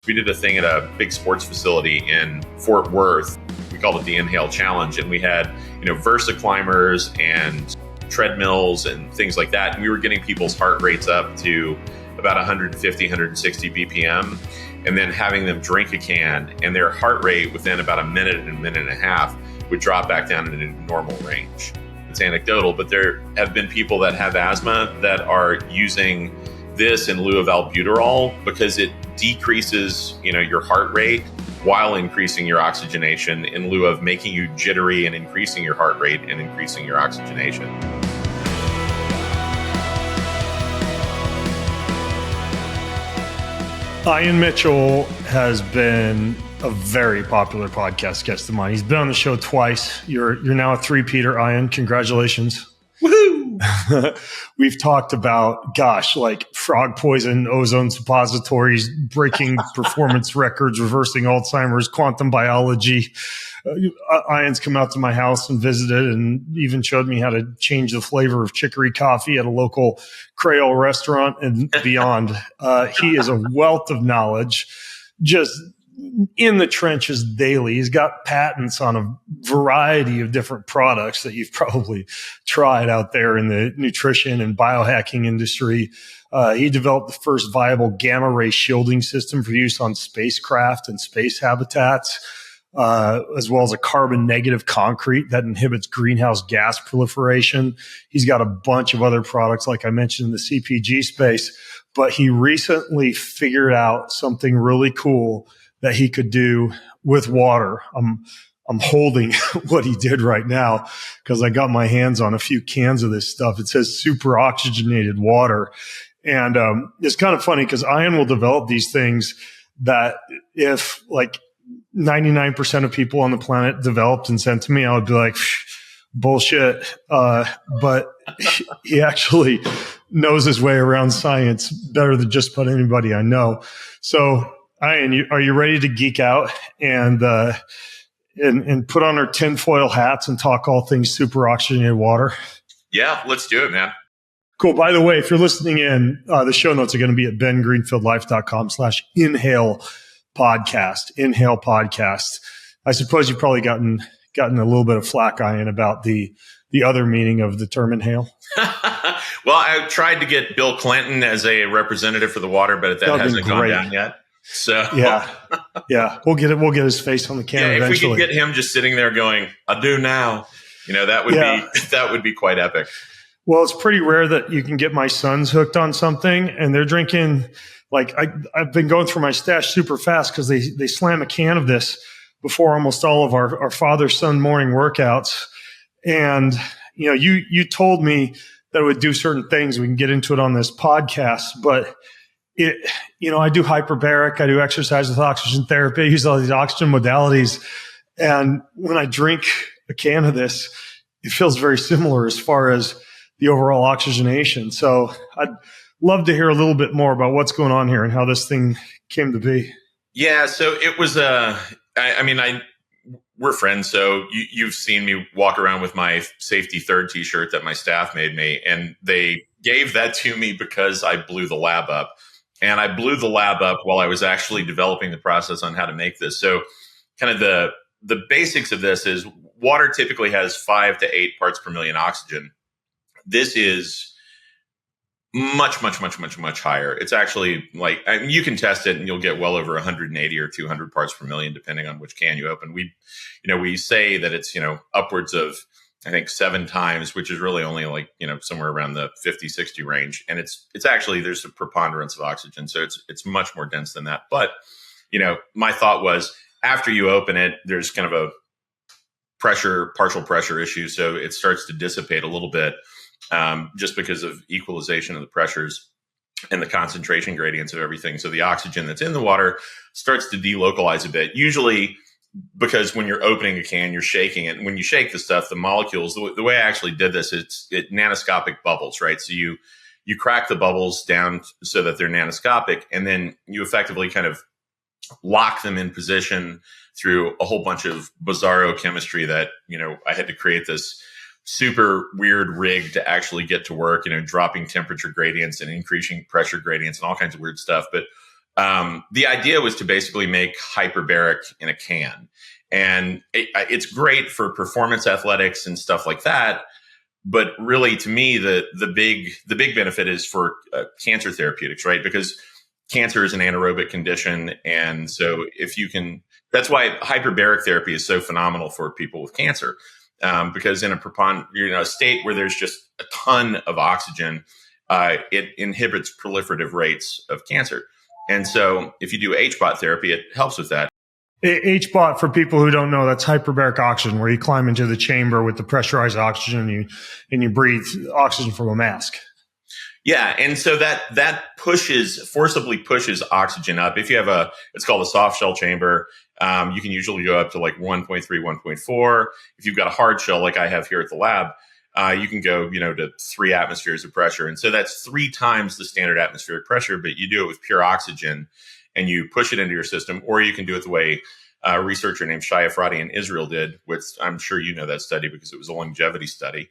We did a thing at a big sports facility in Fort Worth. We called it the Inhale Challenge. And we had, Versa climbers and treadmills and things like that. And we were getting people's heart rates up to about 150, 160 BPM, and then having them drink a can, and their heart rate within about a minute and a half would drop back down into normal range. It's anecdotal, but there have been people that have asthma that are using this in lieu of albuterol because it decreases, your heart rate while increasing your oxygenation in lieu of making you jittery and increasing your heart rate and increasing your oxygenation. Ian Mitchell has been a very popular podcast guest of mine. He's been on the show twice. You're now a three-peater, Ian. Congratulations. Woohoo! We've talked about, like frog poison, ozone suppositories, breaking performance records, reversing Alzheimer's, quantum biology. Ian's come out to my house and visited and even showed me how to change the flavor of chicory coffee at a local Creole restaurant and beyond. He is a wealth of knowledge, just in the trenches daily. He's got patents on a variety of different products that you've probably tried out there in the nutrition and biohacking industry. He developed the first viable gamma ray shielding system for use on spacecraft and space habitats, as well as a carbon negative concrete that inhibits greenhouse gas proliferation. He's got a bunch of other products, like I mentioned, in the CPG space, but he recently figured out something really cool that he could do with water. I'm holding what he did right now because I got my hands on a few cans of this stuff. It says super oxygenated water. And it's kind of funny because Ian will develop these things that if 99% of people on the planet developed and sent to me, I would be like, bullshit. But he actually knows his way around science better than just about anybody I know. So, Ian, are you ready to geek out and put on our tinfoil hats and talk all things super oxygenated water? Yeah, let's do it, man. Cool. By the way, if you're listening in, the show notes are going to be at bengreenfieldlife.com/inhale podcast. Inhale podcast. I suppose you've probably gotten a little bit of flack, Ian, about the other meaning of the term inhale. Well, I tried to get Bill Clinton as a representative for the water, but that hasn't gone down yet. So yeah, we'll get his face on the camera. If eventually. we could get him just sitting there going, "I do now," that would be quite epic. Well, it's pretty rare that you can get my sons hooked on something and they're drinking. I've been going through my stash super fast because they slam a can of this before almost all of our father-son morning workouts. And you told me that it would do certain things. We can get into it on this podcast, but I do hyperbaric, I do exercise with oxygen therapy, I use all these oxygen modalities. And when I drink a can of this, it feels very similar as far as the overall oxygenation. So I'd love to hear a little bit more about what's going on here and how this thing came to be. Yeah. So it was, we're friends. So you've seen me walk around with my Safety Third t-shirt that my staff made me. And they gave that to me because I blew the lab up. And I blew the lab up while I was actually developing the process on how to make this. So kind of the basics of this is water typically has 5 to 8 parts per million oxygen. This is much, much, much, much, much higher. It's actually you can test it and you'll get well over 180 or 200 parts per million, depending on which can you open. We say that it's, upwards of, I think 7 times, which is really only somewhere around the 50, 60 range. And it's actually, there's a preponderance of oxygen. So it's much more dense than that. But, my thought was after you open it, there's kind of a partial pressure issue. So it starts to dissipate a little bit just because of equalization of the pressures and the concentration gradients of everything. So the oxygen that's in the water starts to delocalize a bit. Usually, because when you're opening a can, you're shaking it. And when you shake the stuff, the molecules, the way I actually did this, it's nanoscopic bubbles, right? So you crack the bubbles down so that they're nanoscopic, and then you effectively kind of lock them in position through a whole bunch of bizarro chemistry that, I had to create this super weird rig to actually get to work, dropping temperature gradients and increasing pressure gradients and all kinds of weird stuff. But The idea was to basically make hyperbaric in a can. And it's great for performance athletics and stuff like that. But really, to me, the big benefit is for cancer therapeutics, right? Because cancer is an anaerobic condition, and so if you can, that's why hyperbaric therapy is so phenomenal for people with cancer, because in a state where there's just a ton of oxygen, it inhibits proliferative rates of cancer, and so if you do HBOT therapy, it helps with that. HBOT, for people who don't know, that's hyperbaric oxygen, where you climb into the chamber with the pressurized oxygen and you breathe oxygen from a mask. Yeah, and so that forcibly pushes oxygen up. If you have it's called a soft shell chamber, you can usually go up to like 1.3, 1.4. If you've got a hard shell like I have here at the lab, you can go, to 3 atmospheres of pressure. And so that's 3 times the standard atmospheric pressure, but you do it with pure oxygen and you push it into your system, or you can do it the way a researcher named Shaya Fradi in Israel did, which I'm sure you know that study because it was a longevity study.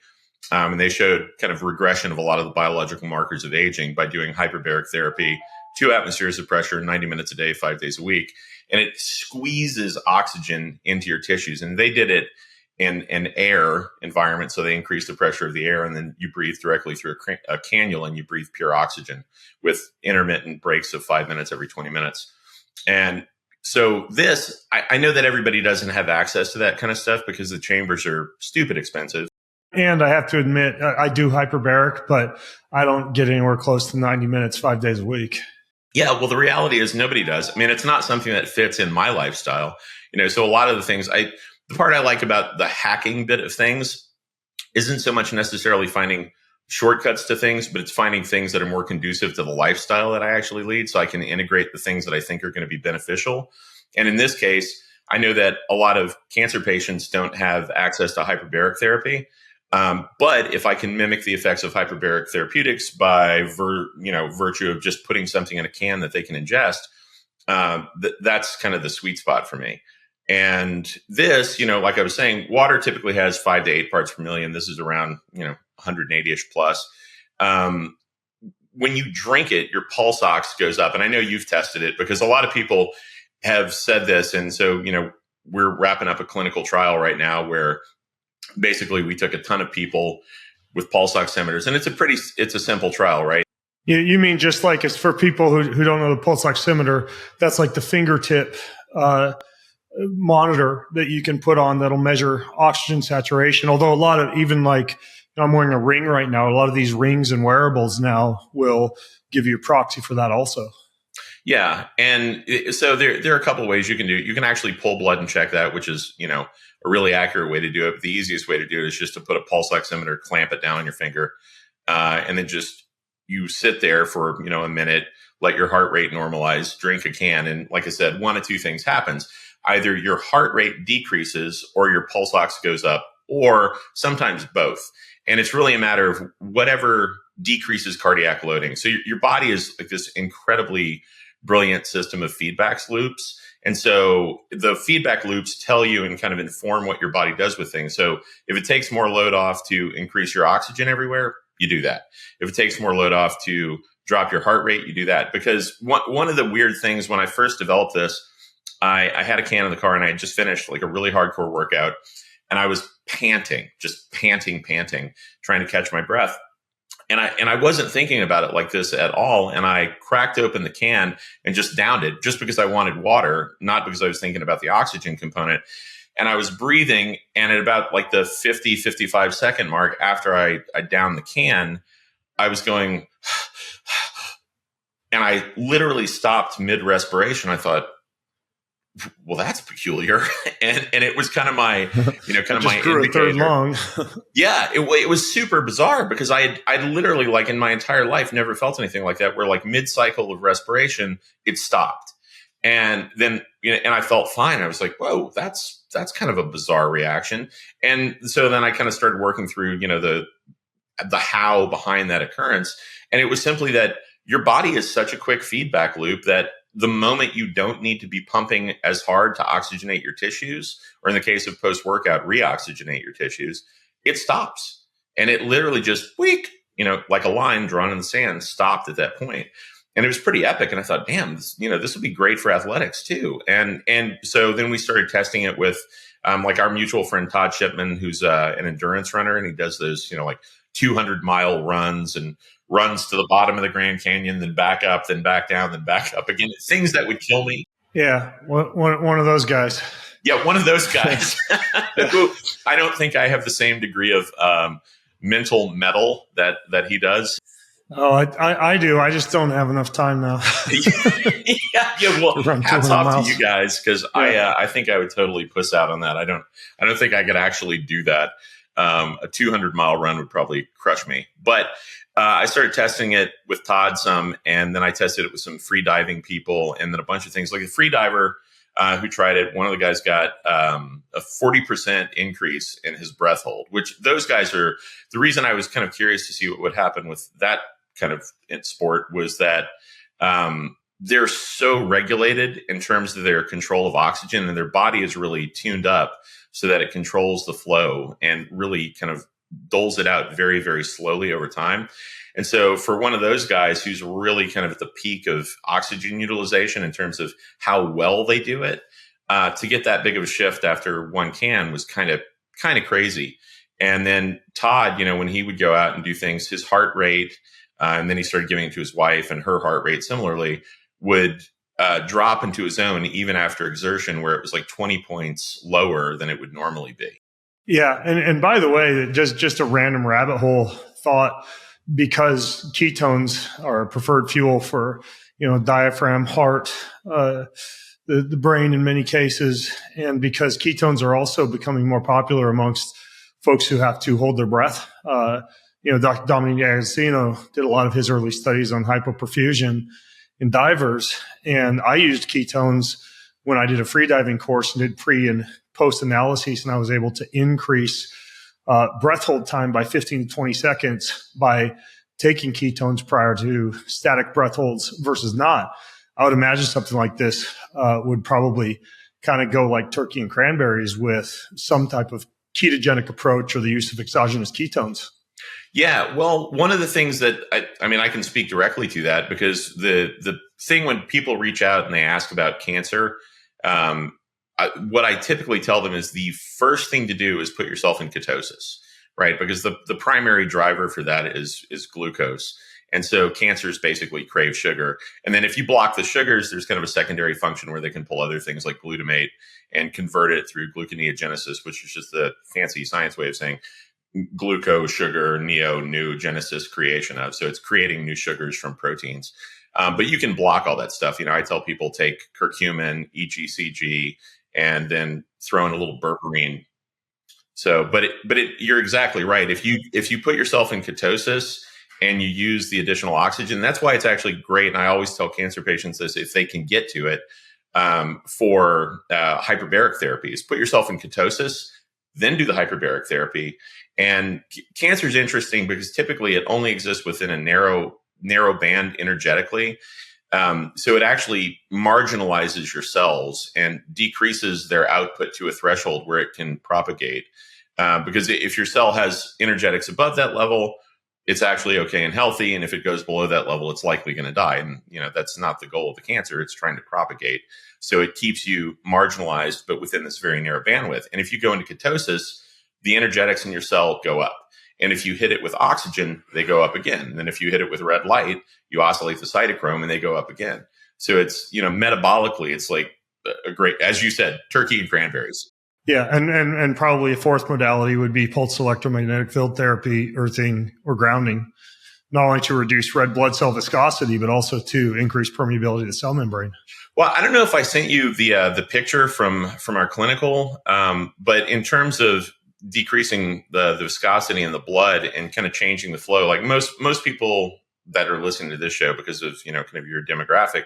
And they showed kind of regression of a lot of the biological markers of aging by doing hyperbaric therapy, 2 atmospheres of pressure, 90 minutes a day, 5 days a week. And it squeezes oxygen into your tissues. And they did it in an air environment. So they increase the pressure of the air, and then you breathe directly through a cannula and you breathe pure oxygen with intermittent breaks of 5 minutes every 20 minutes. And so I know that everybody doesn't have access to that kind of stuff because the chambers are stupid expensive. And I have to admit, I do hyperbaric, but I don't get anywhere close to 90 minutes, 5 days a week. Yeah, well, the reality is nobody does. I mean, it's not something that fits in my lifestyle. So a lot of the things the part I like about the hacking bit of things isn't so much necessarily finding shortcuts to things, but it's finding things that are more conducive to the lifestyle that I actually lead, so I can integrate the things that I think are going to be beneficial. And in this case, I know that a lot of cancer patients don't have access to hyperbaric therapy. But if I can mimic the effects of hyperbaric therapeutics by virtue of just putting something in a can that they can ingest, that's kind of the sweet spot for me. And this, like I was saying, water typically has 5 to 8 parts per million. This is around 180-ish plus. When you drink it, your pulse ox goes up, and I know you've tested it because a lot of people have said this, and so we're wrapping up a clinical trial right now where basically we took a ton of people with pulse oximeters, and it's a simple trial, right? You mean just like it's for people who don't know the pulse oximeter, that's like the fingertip monitor that you can put on that'll measure oxygen saturation. Although a lot of, even like, I'm wearing a ring right now, a lot of these rings and wearables now will give you a proxy for that also. Yeah. And so there are a couple of ways you can do it. You can actually pull blood and check that, which is, a really accurate way to do it. But the easiest way to do it is just to put a pulse oximeter, clamp it down on your finger, and then just you sit there for, a minute, let your heart rate normalize, drink a can. And like I said, one of 2 things happens. Either your heart rate decreases or your pulse ox goes up, or sometimes both. And it's really a matter of whatever decreases cardiac loading. So your body is like this incredibly brilliant system of feedback loops. And so the feedback loops tell you and kind of inform what your body does with things. So if it takes more load off to increase your oxygen everywhere, you do that. If it takes more load off to drop your heart rate, you do that. Because one of the weird things when I first developed this, I had a can in the car and I had just finished like a really hardcore workout, and I was panting, trying to catch my breath. And I wasn't thinking about it like this at all. And I cracked open the can and just downed it just because I wanted water, not because I was thinking about the oxygen component. And I was breathing, and at about like the 50, 55 second mark after I downed the can, I was going, and I literally stopped mid respiration. I thought, well, that's peculiar. And it was kind of my, my grew a third long. Yeah, it was super bizarre because I'd literally, like, in my entire life never felt anything like that, where like mid cycle of respiration, it stopped. And then, and I felt fine. I was like, whoa, that's kind of a bizarre reaction. And so then I kind of started working through, the how behind that occurrence. And it was simply that your body is such a quick feedback loop that the moment you don't need to be pumping as hard to oxygenate your tissues, or in the case of post-workout, reoxygenate your tissues, it stops. And it literally just, like a line drawn in the sand, stopped at that point. And it was pretty epic. And I thought, damn, this would be great for athletics too. And so then we started testing it with like our mutual friend, Todd Shipman, who's an endurance runner. And he does those, like 200-mile runs and runs to the bottom of the Grand Canyon, then back up, then back down, then back up again. Things that would kill me. Yeah. One of those guys. Yeah. One of those guys who I don't think I have the same degree of mental metal that he does. Oh, I do. I just don't have enough time now. yeah. Well, hats off to you guys, because I think I would totally puss out on that. I don't think I could actually do that. A 200-mile run would probably crush me. But I started testing it with Todd some, and then I tested it with some free diving people, and then a bunch of things. Like a free diver who tried it, one of the guys got a 40% increase in his breath hold, which those guys are – the reason I was kind of curious to see what would happen with that kind of sport was that they're so regulated in terms of their control of oxygen, and their body is really tuned up so that it controls the flow and really kind of doles it out very, very slowly over time. And so for one of those guys who's really kind of at the peak of oxygen utilization in terms of how well they do it, to get that big of a shift after one can was kind of crazy. And then Todd, when he would go out and do things, his heart rate, and then he started giving it to his wife, and her heart rate similarly would drop into a zone even after exertion where it was like 20 points lower than it would normally be. Yeah. And by the way, just a random rabbit hole thought, because ketones are a preferred fuel for, diaphragm, heart, the brain in many cases. And because ketones are also becoming more popular amongst folks who have to hold their breath. Dr. Dominic Agostino did a lot of his early studies on hypoperfusion in divers. And I used ketones when I did a free diving course and did pre and post analyses. And I was able to increase breath hold time by 15 to 20 seconds by taking ketones prior to static breath holds versus not. I would imagine something like this would probably kind of go like turkey and cranberries with some type of ketogenic approach or the use of exogenous ketones. Yeah, well, one of the things that I can speak directly to that, because the thing when people reach out and they ask about cancer, what I typically tell them is the first thing to do is put yourself in ketosis, right? Because the primary driver for that is glucose. And so cancers basically crave sugar. And then if you block the sugars, there's kind of a secondary function where they can pull other things like glutamate and convert it through gluconeogenesis, which is just the fancy science way of saying glucose, sugar, new genesis, creation of. So it's creating new sugars from proteins. But you can block all that stuff. I tell people take curcumin, EGCG, and then throw in a little berberine. So, you're exactly right. If you put yourself in ketosis and you use the additional oxygen, that's why it's actually great. And I always tell cancer patients this, if they can get to it, for hyperbaric therapies, put yourself in ketosis, then do the hyperbaric therapy. And cancer is interesting because typically it only exists within a narrow band energetically. So it actually marginalizes your cells and decreases their output to a threshold where it can propagate. Because if your cell has energetics above that level, it's actually okay and healthy. And if it goes below that level, it's likely going to die. And, that's not the goal of the cancer. It's trying to propagate. So it keeps you marginalized, but within this very narrow bandwidth. And if you go into ketosis, the energetics in your cell go up. And if you hit it with oxygen, they go up again. And then if you hit it with red light, you oscillate the cytochrome and they go up again. So it's, metabolically, it's like a great, as you said, turkey and cranberries. Yeah. And probably a fourth modality would be pulse electromagnetic field therapy, earthing, or grounding, not only to reduce red blood cell viscosity, but also to increase permeability of the cell membrane. Well, I don't know if I sent you the picture from our clinical, but in terms of decreasing the viscosity in the blood and kind of changing the flow, like most people that are listening to this show, because of kind of your demographic,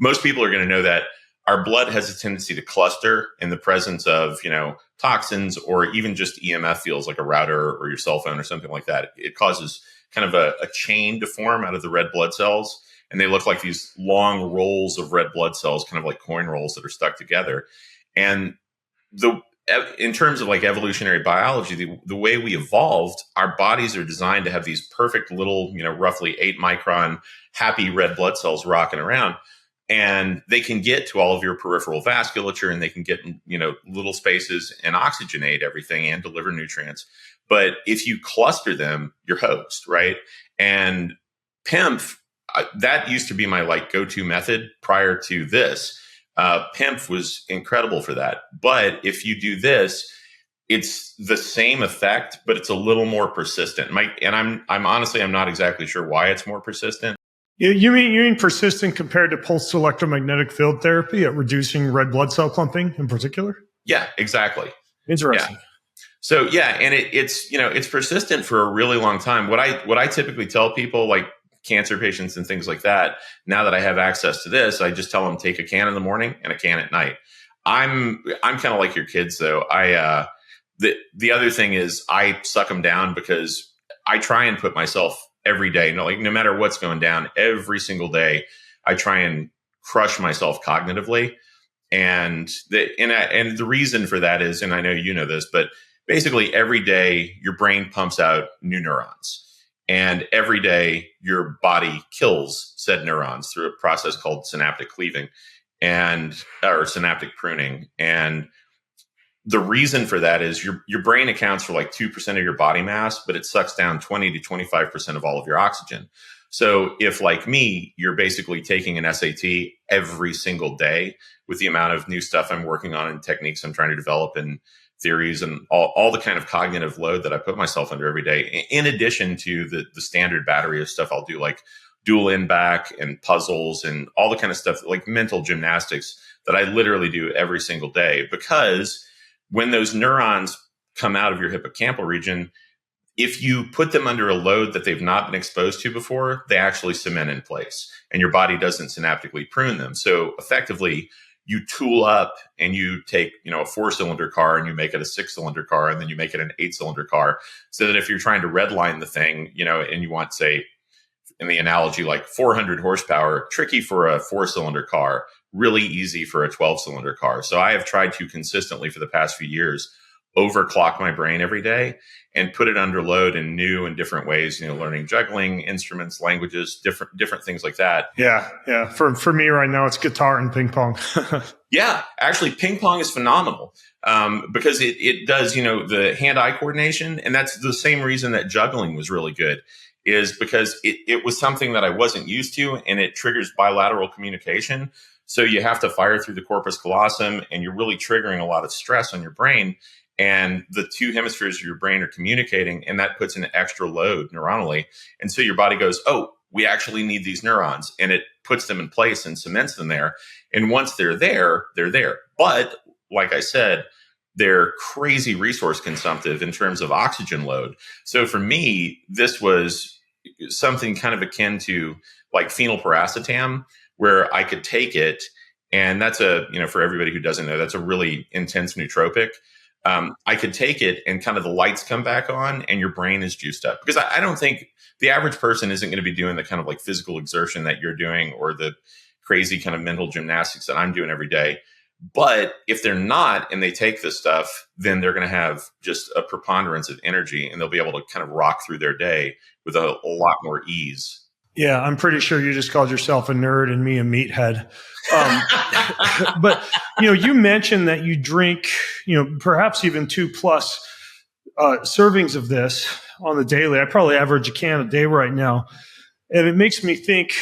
most people are going to know that our blood has a tendency to cluster in the presence of toxins, or even just EMF fields like a router or your cell phone or something like that. It causes kind of a chain to form out of the red blood cells, and they look like these long rolls of red blood cells, kind of like coin rolls that are stuck together. And in terms of like evolutionary biology, the way we evolved, our bodies are designed to have these perfect little, roughly 8 micron happy red blood cells rocking around. And they can get to all of your peripheral vasculature, and they can get, little spaces and oxygenate everything and deliver nutrients. But if you cluster them, you're hosed, right? And PEMF, that used to be my like go-to method prior to this. PEMF was incredible for that. But if you do this, it's the same effect, but it's a little more persistent. I'm honestly, I'm not exactly sure why it's more persistent. You mean persistent compared to pulsed electromagnetic field therapy at reducing red blood cell clumping in particular? Yeah, exactly. Interesting. Yeah. So yeah, and it's persistent for a really long time. What I typically tell people, like cancer patients and things like that, now that I have access to this, I just tell them take a can in the morning and a can at night. I'm kind of like your kids though. The other thing is I suck them down because I try and put myself every day, no matter what's going down, every single day, I try and crush myself cognitively. And the reason for that is, and I know you know this, but basically every day your brain pumps out new neurons. And every day your body kills said neurons through a process called synaptic cleaving or synaptic pruning. And the reason for that is your brain accounts for like 2% of your body mass, but it sucks down 20 to 25% of all of your oxygen. So if, like me, you're basically taking an SAT every single day with the amount of new stuff I'm working on and techniques I'm trying to develop and theories and all the kind of cognitive load that I put myself under every day, in addition to the standard battery of stuff I'll do, like dual in-back and puzzles and all the kind of stuff, like mental gymnastics that I literally do every single day. Because when those neurons come out of your hippocampal region, if you put them under a load that they've not been exposed to before, they actually cement in place and your body doesn't synaptically prune them. So effectively, you tool up and you take, a 4-cylinder car and you make it a 6-cylinder car, and then you make it an 8-cylinder car, so that if you're trying to redline the thing, and you want, say, in the analogy, like 400 horsepower, tricky for a 4-cylinder car, really easy for a 12-cylinder car. So I have tried to consistently for the past few years overclock my brain every day and put it under load in new and different ways, learning juggling, instruments, languages, different things like that. Yeah. Yeah. For me right now, it's guitar and ping pong. Yeah, actually ping pong is phenomenal. Because it does, the hand-eye coordination. And that's the same reason that juggling was really good, is because it was something that I wasn't used to, and it triggers bilateral communication. So you have to fire through the corpus callosum, and you're really triggering a lot of stress on your brain. And the two hemispheres of your brain are communicating, and that puts an extra load neuronally. And so your body goes, oh, we actually need these neurons. And it puts them in place and cements them there. And once they're there, they're there. But like I said, they're crazy resource consumptive in terms of oxygen load. So for me, this was something kind of akin to like phenylpiracetam, where I could take it. And that's for everybody who doesn't know, that's a really intense nootropic. I could take it and kind of the lights come back on and your brain is juiced up. Because I don't think the average person isn't going to be doing the kind of like physical exertion that you're doing or the crazy kind of mental gymnastics that I'm doing every day. But if they're not and they take this stuff, then they're going to have just a preponderance of energy, and they'll be able to kind of rock through their day with a lot more ease. Yeah, I'm pretty sure you just called yourself a nerd and me a meathead. But, you mentioned that you drink, perhaps even 2+ servings of this on the daily. I probably average a can a day right now. And it makes me think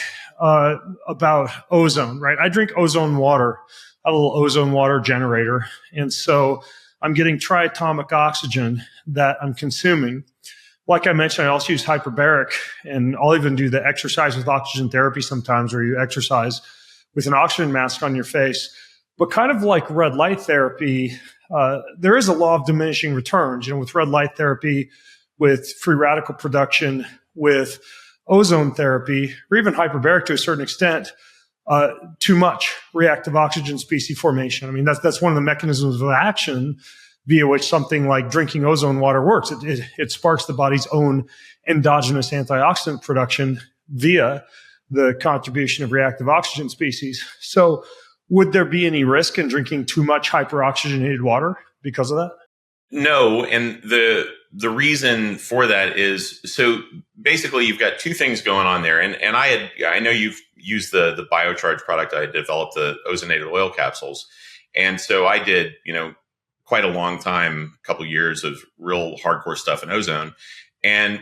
about ozone, right? I drink ozone water, a little ozone water generator. And so I'm getting triatomic oxygen that I'm consuming. Like I mentioned, I also use hyperbaric, and I'll even do the exercise with oxygen therapy sometimes, where you exercise with an oxygen mask on your face. But kind of like red light therapy, there is a law of diminishing returns. With red light therapy, with free radical production, with ozone therapy, or even hyperbaric to a certain extent, too much reactive oxygen species formation. I mean, that's one of the mechanisms of action via which something like drinking ozone water works. It sparks the body's own endogenous antioxidant production via the contribution of reactive oxygen species. So would there be any risk in drinking too much hyperoxygenated water? because of that? No, and the reason for that is, so basically you've got two things going on there, and I know you've used the biocharge product. I developed the ozonated oil capsules, and so I did quite a long time, a couple years of real hardcore stuff in ozone, and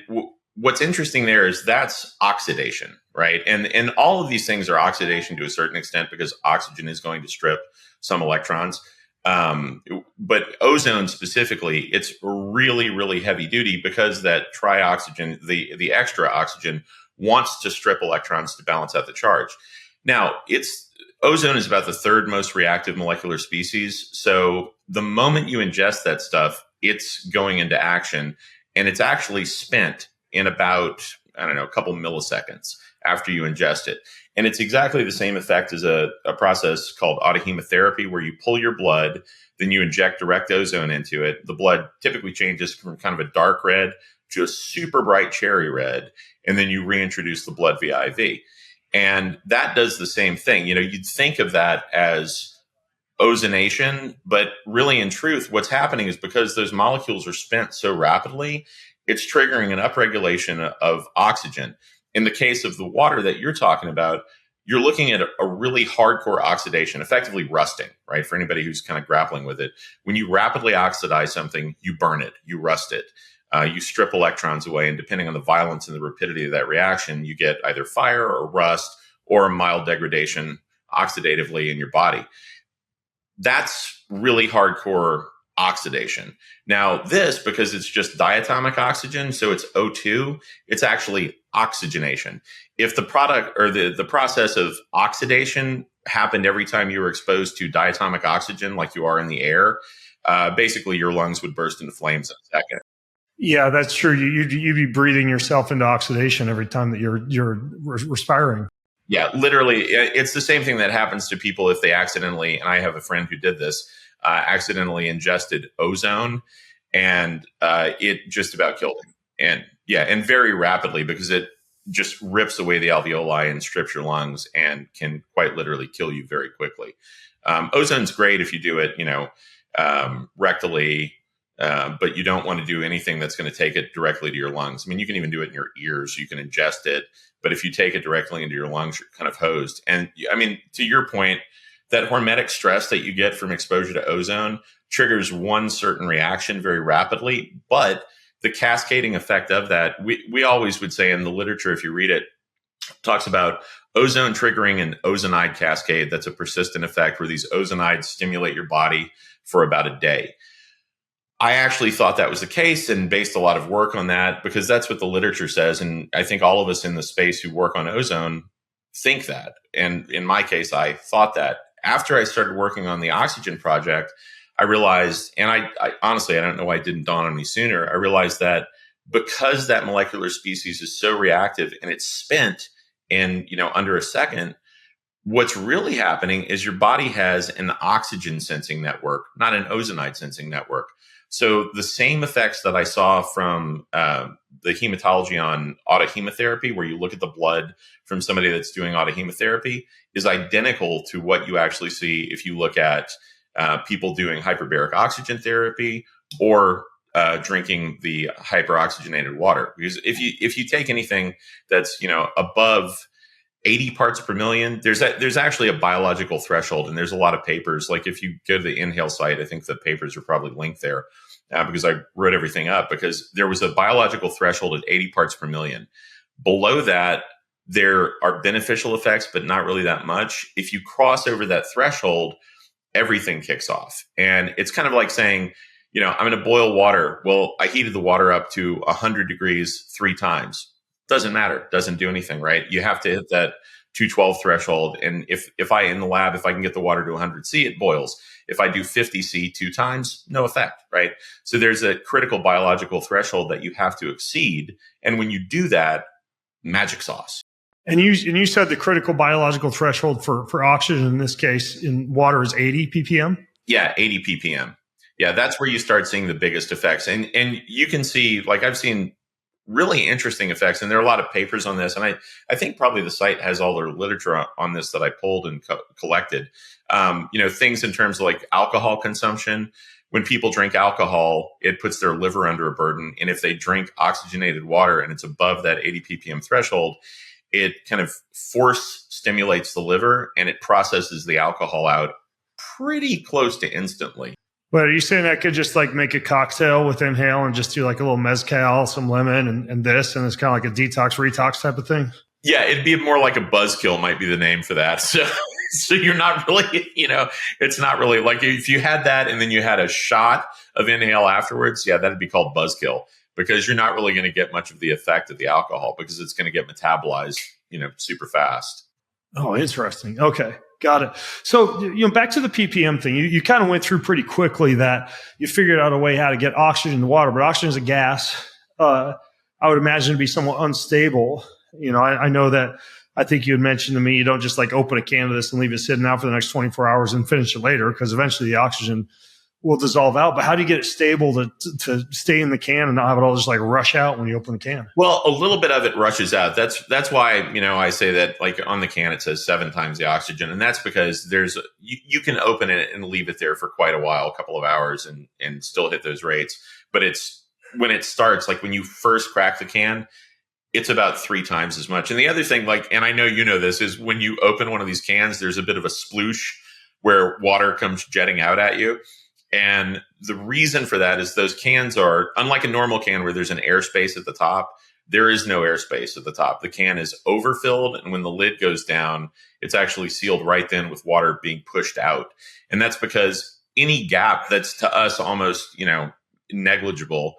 what's interesting there is that's oxidation, right? And all of these things are oxidation to a certain extent because oxygen is going to strip some electrons. But ozone specifically, it's really, really heavy duty because that trioxygen, the extra oxygen, wants to strip electrons to balance out the charge. Now, ozone is about the third most reactive molecular species. So the moment you ingest that stuff, it's going into action, and it's actually spent in about, I don't know, a couple milliseconds after you ingest it. And it's exactly the same effect as a process called autohemotherapy, where you pull your blood, then you inject direct ozone into it. The blood typically changes from kind of a dark red to a super bright cherry red, and then you reintroduce the blood via IV. And that does the same thing. You'd think of that as ozonation, but really in truth, what's happening is because those molecules are spent so rapidly, it's triggering an upregulation of oxygen. In the case of the water that you're talking about, you're looking at a really hardcore oxidation, effectively rusting, right? For anybody who's kind of grappling with it. When you rapidly oxidize something, you burn it, you rust it, you strip electrons away, and depending on the violence and the rapidity of that reaction, you get either fire or rust or a mild degradation oxidatively in your body. That's really hardcore oxidation. Now, this, because it's just diatomic oxygen, so it's O2, it's actually oxygenation. If the product or the process of oxidation happened every time you were exposed to diatomic oxygen, like you are in the air, basically your lungs would burst into flames in a second. Yeah, that's true. You'd be breathing yourself into oxidation every time that you're respiring. Yeah, literally, it's the same thing that happens to people if they accidentally, and I have a friend who did this, accidentally ingested ozone, and it just about killed him. And very rapidly, because it just rips away the alveoli and strips your lungs and can quite literally kill you very quickly. Ozone's great if you do it, rectally, but you don't want to do anything that's going to take it directly to your lungs. I mean, you can even do it in your ears. You can ingest it. But if you take it directly into your lungs, you're kind of hosed. And I mean, to your point, that hormetic stress that you get from exposure to ozone triggers one certain reaction very rapidly. But the cascading effect of that, we always would say in the literature, if you read it, talks about ozone triggering an ozonide cascade. That's a persistent effect where these ozonides stimulate your body for about a day. I actually thought that was the case and based a lot of work on that because that's what the literature says. And I think all of us in the space who work on ozone think that. And in my case, I thought that. After I started working on the oxygen project, I realized, and I honestly, I don't know why it didn't dawn on me sooner. I realized that because that molecular species is so reactive and it's spent in, under a second, what's really happening is your body has an oxygen sensing network, not an ozonide sensing network. So the same effects that I saw from the hematology on autohemotherapy, where you look at the blood from somebody that's doing autohemotherapy, is identical to what you actually see if you look at people doing hyperbaric oxygen therapy or drinking the hyperoxygenated water. Because if you take anything that's above 80 parts per million, there's actually a biological threshold, and there's a lot of papers. Like if you go to the Inhale site, I think the papers are probably linked there because I wrote everything up because there was a biological threshold at 80 parts per million. Below that, there are beneficial effects, but not really that much. If you cross over that threshold, everything kicks off. And it's kind of like saying, I'm going to boil water. Well, I heated the water up to 100 degrees 3 times. Doesn't matter. Doesn't do anything, right? You have to hit that 212 threshold. And if I in the lab, if I can get the water to 100 C, it boils. If I do 50 C 2 times, no effect, right? So there's a critical biological threshold that you have to exceed. And when you do that, magic sauce. And you said the critical biological threshold for oxygen in this case in water is 80 ppm? Yeah, 80 ppm. Yeah, that's where you start seeing the biggest effects. And you can see, like I've seen really interesting effects. And there are a lot of papers on this. And I think probably the site has all their literature on this that I pulled and collected. Things in terms of like alcohol consumption. When people drink alcohol, it puts their liver under a burden. And if they drink oxygenated water and it's above that 80 ppm threshold, it kind of force stimulates the liver and it processes the alcohol out pretty close to instantly. But are you saying I could just like make a cocktail with inhale and just do like a little mezcal, some lemon and this, and it's kind of like a detox retox type of thing? Yeah, it'd be more like a buzzkill might be the name for that. So you're not really, it's not really like if you had that and then you had a shot of inhale afterwards, yeah, that'd be called buzzkill because you're not really going to get much of the effect of the alcohol because it's going to get metabolized, super fast. Oh, interesting. Okay. Got it. So, back to the ppm thing, you kind of went through pretty quickly that you figured out a way how to get oxygen to water, but oxygen is a gas. I would imagine to be somewhat unstable. I know that I think you had mentioned to me, you don't just like open a can of this and leave it sitting out for the next 24 hours and finish it later because eventually the oxygen will dissolve out. But how do you get it stable to stay in the can and not have it all just like rush out when you open the can? Well, a little bit of it rushes out. That's why, I say that like on the can, it says 7 times the oxygen. And that's because you can open it and leave it there for quite a while, a couple of hours and still hit those rates. But it's when it starts, like when you first crack the can, it's about 3 times as much. And the other thing, and I know this, is when you open one of these cans, there's a bit of a sploosh where water comes jetting out at you. And the reason for that is those cans are, unlike a normal can where there's an airspace at the top, there is no airspace at the top. The can is overfilled. And when the lid goes down, it's actually sealed right then with water being pushed out. And that's because any gap that's to us almost, negligible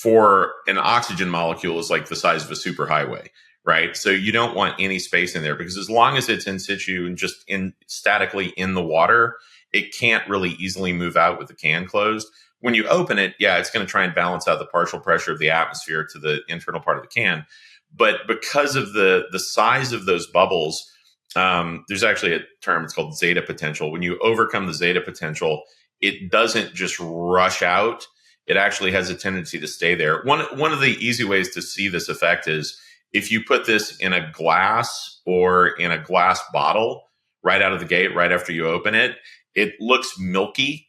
for an oxygen molecule is like the size of a superhighway, right? So you don't want any space in there because as long as it's in situ and just statically in the water, it can't really easily move out with the can closed. When you open it, yeah, it's going to try and balance out the partial pressure of the atmosphere to the internal part of the can. But because of the size of those bubbles, there's actually a term, it's called zeta potential. When you overcome the zeta potential, it doesn't just rush out. It actually has a tendency to stay there. One of the easy ways to see this effect is if you put this in a glass or in a glass bottle right out of the gate, right after you open it, it looks milky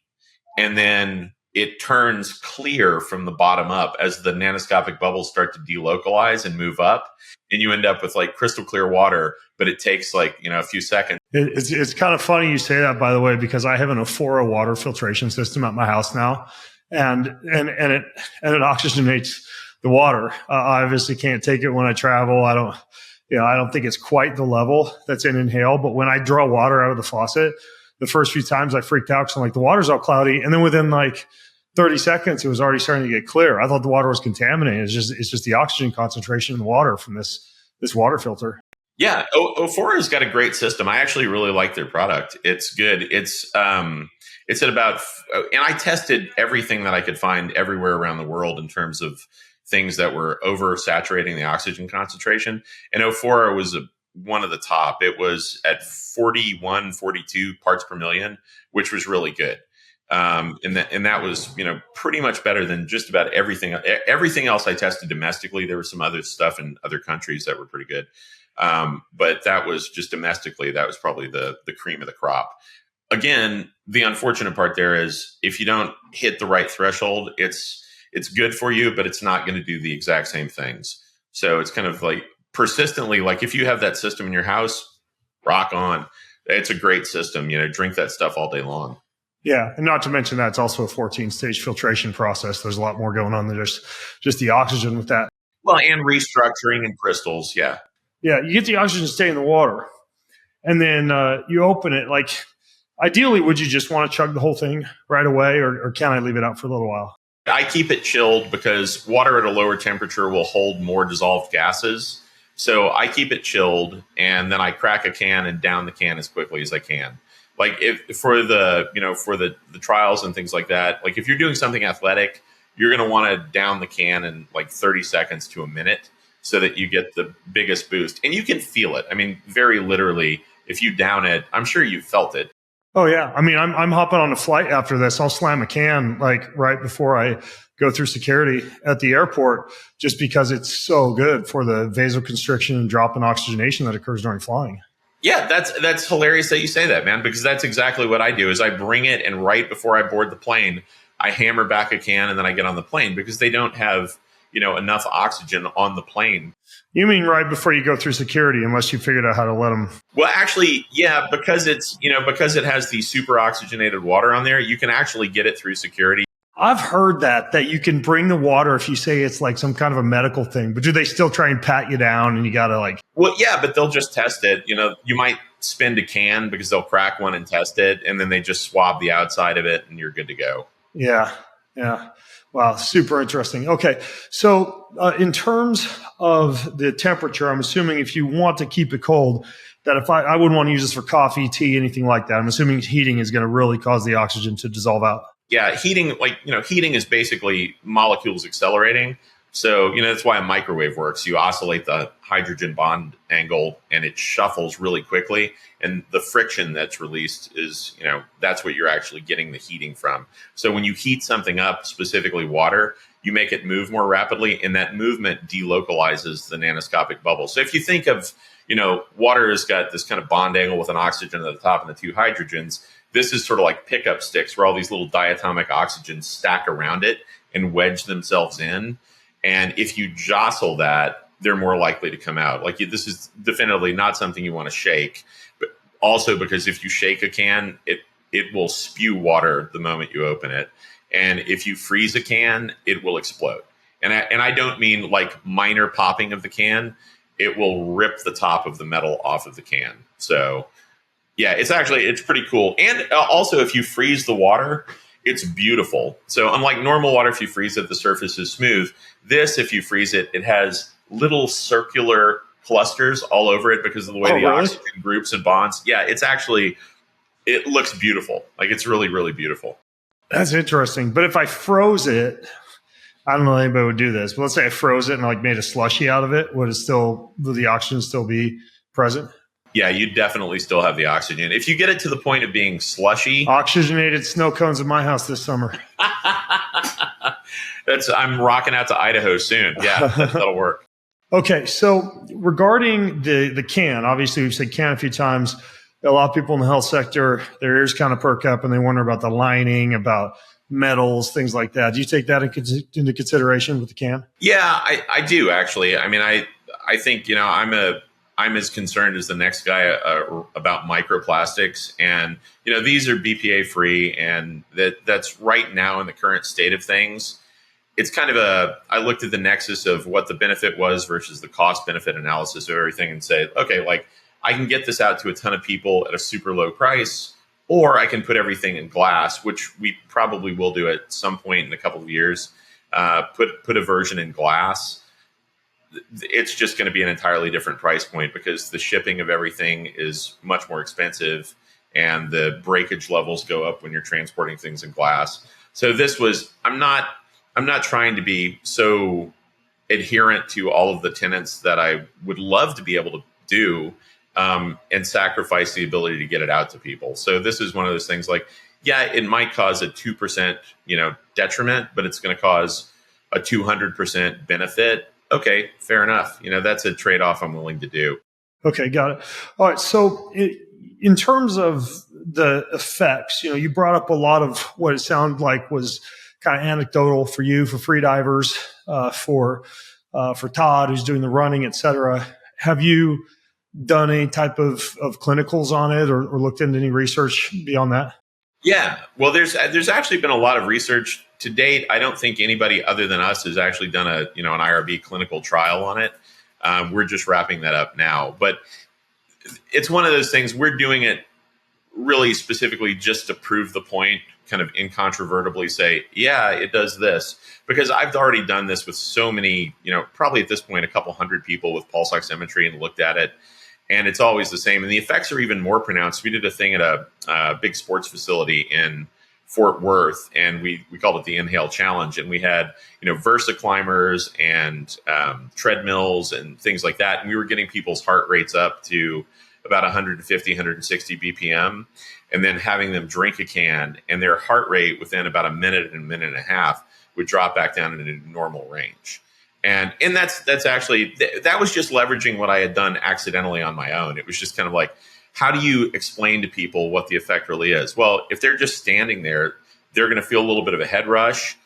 and then it turns clear from the bottom up as the nanoscopic bubbles start to delocalize and move up. And you end up with like crystal clear water, but it takes like, a few seconds. It's kind of funny you say that, by the way, because I have an Ophora water filtration system at my house now. And it oxygenates the water. I obviously can't take it when I travel. I don't think it's quite the level that's in inhale, but when I draw water out of the faucet, the first few times I freaked out because I'm like, the water's all cloudy. And then within like 30 seconds, it was already starting to get clear. I thought the water was contaminated. It's just the oxygen concentration in the water from this water filter. Yeah. Ophora's got a great system. I actually really like their product. It's good. It's at about, and I tested everything that I could find everywhere around the world in terms of things that were oversaturating the oxygen concentration. And Ophora was one of the top. It was at 41, 42 parts per million, which was really good. And that was, pretty much better than just about everything. Everything else I tested domestically. There was some other stuff in other countries that were pretty good. But that was just domestically, that was probably the cream of the crop. Again, the unfortunate part there is if you don't hit the right threshold, it's good for you, but it's not going to do the exact same things. So it's kind of like persistently, like if you have that system in your house, rock on. It's a great system, drink that stuff all day long. Yeah. And not to mention that it's also a 14-stage filtration process. There's a lot more going on than just the oxygen with that. Well, and restructuring and crystals. Yeah. Yeah. You get the oxygen to stay in the water and then you open it. Like ideally, would you just want to chug the whole thing right away or can I leave it out for a little while? I keep it chilled because water at a lower temperature will hold more dissolved gases. So I keep it chilled and then I crack a can and down the can as quickly as I can. Like if for the trials and things like that, like if you're doing something athletic, you're going to want to down the can in like 30 seconds to a minute so that you get the biggest boost. And you can feel it. I mean, very literally, if you down it, I'm sure you've felt it. Oh yeah. I mean, I'm hopping on a flight after this. I'll slam a can like right before I go through security at the airport, just because it's so good for the vasoconstriction and drop in oxygenation that occurs during flying. Yeah, that's hilarious that you say that, man, because that's exactly what I do is I bring it and right before I board the plane, I hammer back a can and then I get on the plane because they don't have, enough oxygen on the plane. You mean right before you go through security, unless you figured out how to let them? Well, actually, yeah, because because it has the super oxygenated water on there, you can actually get it through security. I've heard that you can bring the water if you say it's like some kind of a medical thing, but do they still try and pat you down and you got to like? Well, yeah, but they'll just test it. You might spend a can because they'll crack one and test it, and then they just swab the outside of it, and you're good to go. Yeah. Yeah. Wow. Super interesting. Okay. So, in terms of the temperature, I'm assuming if you want to keep it cold, that if I wouldn't want to use this for coffee, tea, anything like that. I'm assuming heating is going to really cause the oxygen to dissolve out. Yeah, heating is basically molecules accelerating. So, that's why a microwave works. You oscillate the hydrogen bond angle and it shuffles really quickly. And the friction that's released is, that's what you're actually getting the heating from. So when you heat something up, specifically water, you make it move more rapidly, and that movement delocalizes the nanoscopic bubble. So if you think of, water has got this kind of bond angle with an oxygen at the top and the two hydrogens. This is sort of like pickup sticks where all these little diatomic oxygens stack around it and wedge themselves in. And if you jostle that, they're more likely to come out. Like this is definitively not something you want to shake, but also because if you shake a can, it will spew water the moment you open it. And if you freeze a can, it will explode. And I don't mean like minor popping of the can. It will rip the top of the metal off of the can. So yeah, it's pretty cool. And also, if you freeze the water, it's beautiful. So unlike normal water, if you freeze it, the surface is smooth. This, if you freeze it, it has little circular clusters all over it because of the way the oxygen groups and bonds. Yeah, it looks beautiful. Like it's really, really beautiful. That's interesting. But if I froze it, I don't know if anybody would do this, but let's say I froze it and like made a slushy out of it. Would the oxygen still be present? Yeah, you definitely still have the oxygen. If you get it to the point of being slushy. Oxygenated snow cones in my house this summer. I'm rocking out to Idaho soon. Yeah, that'll work. Okay, so regarding the can, obviously we've said can a few times. A lot of people in the health sector, their ears kind of perk up and they wonder about the lining, about metals, things like that. Do you take that into consideration with the can? Yeah, I do actually. I mean, I think, I'm as concerned as the next guy about microplastics, and these are BPA free, and that's right now in the current state of things. It's kind of I looked at the nexus of what the benefit was versus the cost benefit analysis of everything, and say, okay, like I can get this out to a ton of people at a super low price, or I can put everything in glass, which we probably will do at some point in a couple of years. Put a version in glass. It's just going to be an entirely different price point because the shipping of everything is much more expensive and the breakage levels go up when you're transporting things in glass. So I'm not trying to be so adherent to all of the tenets that I would love to be able to do, and sacrifice the ability to get it out to people. So this is one of those things like, yeah, it might cause a 2%, detriment, but it's going to cause a 200% benefit. Okay, fair enough. That's a trade-off I'm willing to do. Okay, got it. All right. So in terms of the effects, you brought up a lot of what it sounded like was kind of anecdotal for you, for freedivers, for Todd, who's doing the running, et cetera. Have you done any type of clinicals on it or looked into any research beyond that? Yeah. Well, there's actually been a lot of research to date. I don't think anybody other than us has actually done an IRB clinical trial on it. We're just wrapping that up now, but it's one of those things we're doing it really specifically just to prove the point, kind of incontrovertibly say, yeah, it does this, because I've already done this with so many, probably at this point, a couple hundred people with pulse oximetry and looked at it. And it's always the same. And the effects are even more pronounced. We did a thing at a big sports facility in Fort Worth, and we called it the Inhale Challenge. And we had, Versa climbers and treadmills and things like that. And we were getting people's heart rates up to about 150, 160 BPM, and then having them drink a can, and their heart rate within about a minute and a minute and a half would drop back down into normal range. And that's actually, that was just leveraging what I had done accidentally on my own. It was just kind of like, how do you explain to people what the effect really is? Well, if they're just standing there, they're going to feel a little bit of a head rush,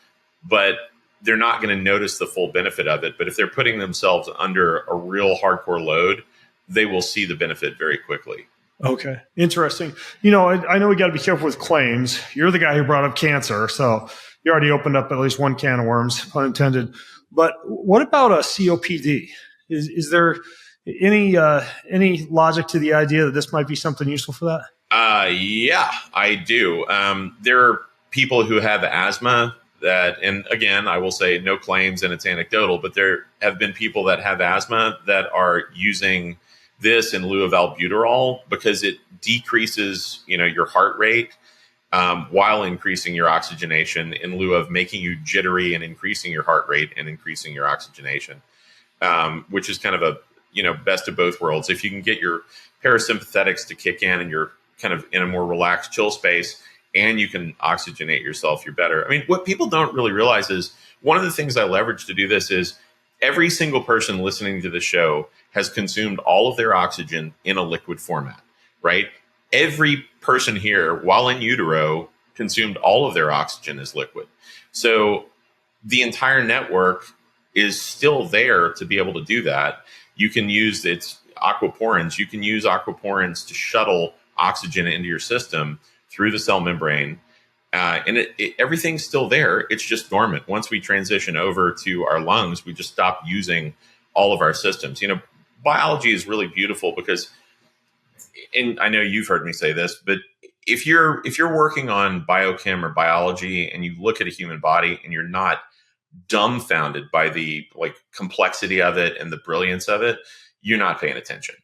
but they're not going to notice the full benefit of it. But if they're putting themselves under a real hardcore load, they will see the benefit very quickly. Okay. Interesting. I know we got to be careful with claims. You're the guy who brought up cancer, so you already opened up at least one can of worms, pun intended. But what about a COPD? Is there any logic to the idea that this might be something useful for that? Yeah, I do. There are people who have asthma that, and again, I will say no claims and it's anecdotal, but there have been people that have asthma that are using this in lieu of albuterol because it decreases, your heart rate while increasing your oxygenation in lieu of making you jittery and increasing your heart rate and increasing your oxygenation, which is kind of a, best of both worlds. If you can get your parasympathetics to kick in and you're kind of in a more relaxed, chill space, and you can oxygenate yourself, you're better. I mean, what people don't really realize is one of the things I leverage to do this is every single person listening to the show has consumed all of their oxygen in a liquid format, right? Every person here, while in utero, consumed all of their oxygen as liquid. So the entire network is still there to be able to do that. You can use its aquaporins. You can use aquaporins to shuttle oxygen into your system through the cell membrane. And everything's still there. It's just dormant. Once we transition over to our lungs, we just stop using all of our systems. Biology is really beautiful because, and I know you've heard me say this, but if you're working on biochem or biology and you look at a human body and you're not dumbfounded by the complexity of it and the brilliance of it, you're not paying attention.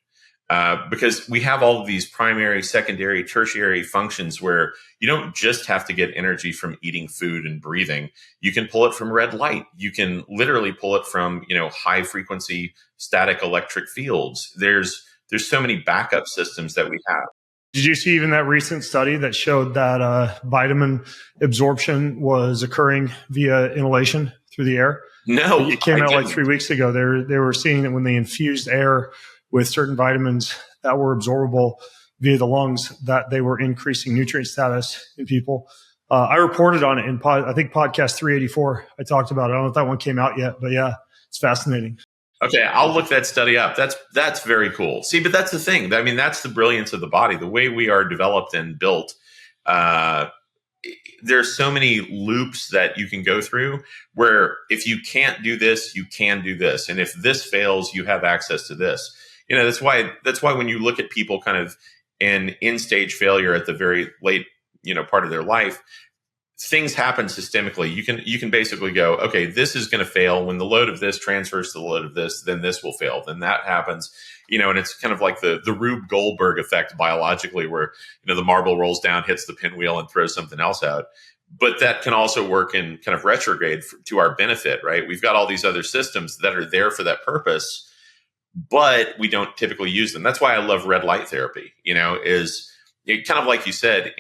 Because we have all of these primary, secondary, tertiary functions where you don't just have to get energy from eating food and breathing. You can pull it from red light. You can literally pull it from, high frequency static electric fields. There's so many backup systems that we have. Did you see even that recent study that showed that vitamin absorption was occurring via inhalation through the air? No, it came out like 3 weeks ago. They were seeing that when they infused air with certain vitamins that were absorbable via the lungs, that they were increasing nutrient status in people. I reported on it in I think podcast 384. I talked about it. I don't know if that one came out yet, but yeah, it's fascinating. Okay, I'll look that study up. That's very cool. See, but that's the thing. I mean, that's the brilliance of the body, the way we are developed and built. There's so many loops that you can go through where if you can't do this, you can do this. And if this fails, you have access to this. That's why when you look at people kind of in end-stage failure at the very late, part of their life, things happen systemically. You can basically go, okay, this is going to fail. When the load of this transfers to the load of this, then this will fail. Then that happens, and it's kind of like the Rube Goldberg effect biologically where, the marble rolls down, hits the pinwheel and throws something else out. But that can also work in kind of retrograde to our benefit, right? We've got all these other systems that are there for that purpose, but we don't typically use them. That's why I love red light therapy, is it kind of like you said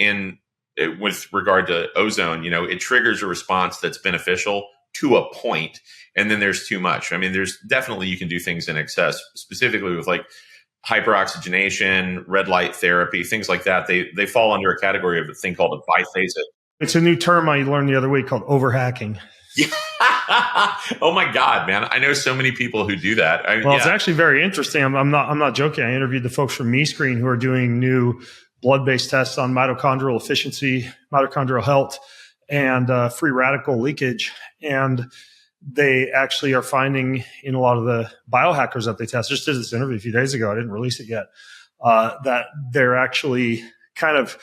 with regard to ozone, it triggers a response that's beneficial to a point, and then there's too much. I mean, there's definitely, you can do things in excess, specifically with hyperoxygenation, red light therapy, things like that. They fall under a category of a thing called a biphasic. It's a new term I learned the other week called overhacking. Yeah. Oh my God, man. I know so many people who do that. It's actually very interesting. I'm not joking. I interviewed the folks from MeScreen who are doing new blood-based tests on mitochondrial efficiency, mitochondrial health, and free radical leakage. And they actually are finding in a lot of the biohackers that they test, just did this interview a few days ago, I didn't release it yet, that they're actually kind of